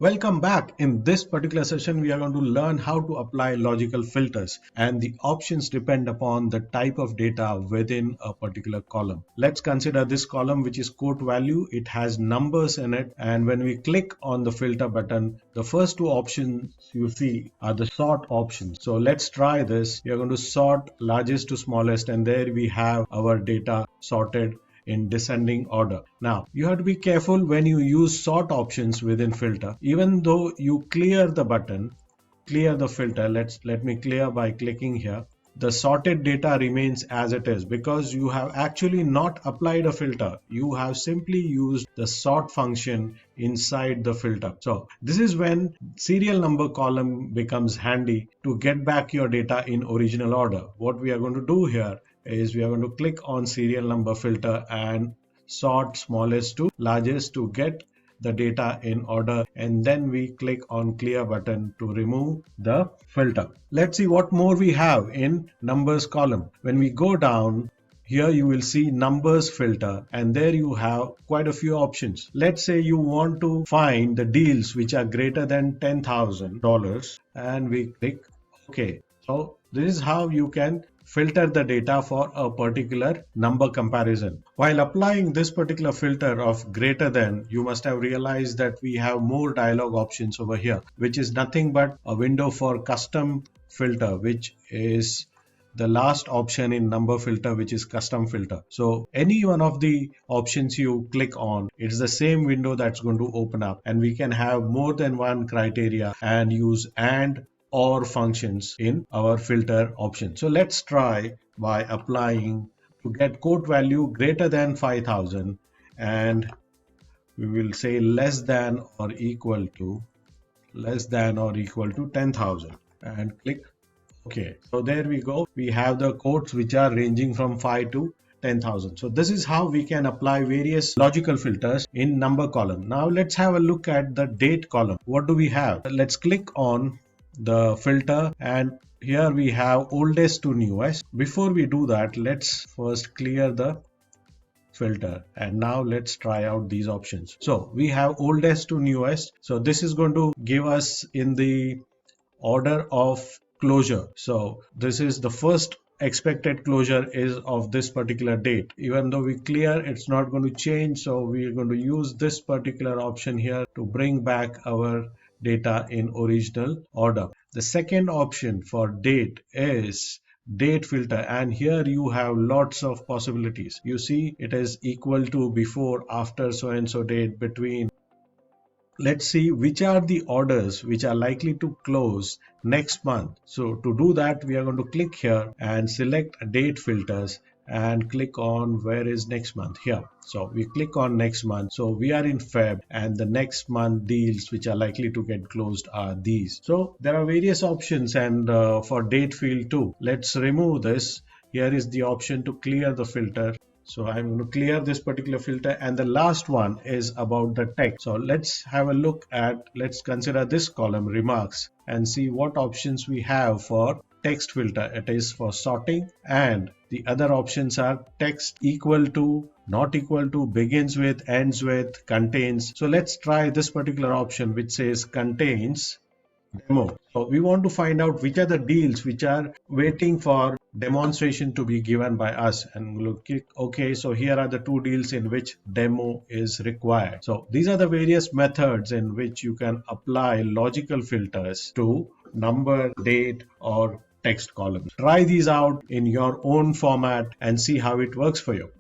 Welcome back. In this particular session, we are going to learn how to apply logical filters, and the options depend upon the type of data within a particular column. Let's consider this column, which is quote value. It has numbers in it, and when we click on the filter button, the first two options you see are the sort options. So let's try this. We are going to sort largest to smallest, and there we have our data sorted in descending order. Now, you have to be careful when you use sort options within filter. Even though you clear the button, clear the filter, let me clear by clicking here. The sorted data remains as it is because you have actually not applied a filter. You have simply used the sort function inside the filter. So this is when serial number column becomes handy to get back your data in original order. What we are going to do here is we are going to click on serial number filter and sort smallest to largest to get the data in order, and then we click on clear button to remove the filter. Let's see what more we have in numbers column. When we go down here, you will see numbers filter, and there you have quite a few options. Let's say you want to find the deals which are greater than $10,000, and we click OK. So this is how you can filter the data for a particular number comparison. While applying this particular filter of greater than, you must have realized that we have more dialog options over here, which is nothing but a window for custom filter, which is the last option in number filter, which is custom filter. So any one of the options you click on, it's the same window that's going to open up, and we can have more than one criteria and use and or functions in our filter option. So let's try by applying to get quote value greater than 5,000, and we will say less than or equal to 10,000 and click OK. So there we go. We have the quotes which are ranging from 5 to 10,000. So this is how we can apply various logical filters in number column. Now let's have a look at the date column. What do we have? Let's click on the filter, and here we have oldest to newest. Before we do that, let's first clear the filter, and now let's try out these options. So we have oldest to newest. So this is going to give us in the order of closure. So this is the first expected closure is of this particular date. Even though we clear, it's not going to change, so we're going to use this particular option here to bring back our data in original order. The second option for date is date filter, and here you have lots of possibilities. You see it is equal to, before, after, so and so date, between. Let's see which are the orders which are likely to close next month. So to do that, we are going to click here and select date filters and click on where is next month here. So we click on next month. So we are in Feb, and the next month deals which are likely to get closed are these. So there are various options, and for date field too. Let's remove this. Here is the option to clear the filter. So I'm going to clear this particular filter, and the last one is about the text. So let's have a look at, let's consider this column remarks and see what options we have for text filter. It is for sorting, and the other options are text equal to, not equal to, begins with, ends with, contains. So let's try this particular option which says contains demo. So we want to find out which are the deals which are waiting for demonstration to be given by us, and we'll click OK. So here are the two deals in which demo is required. So these are the various methods in which you can apply logical filters to number, date, or text columns. Try these out in your own format and see how it works for you.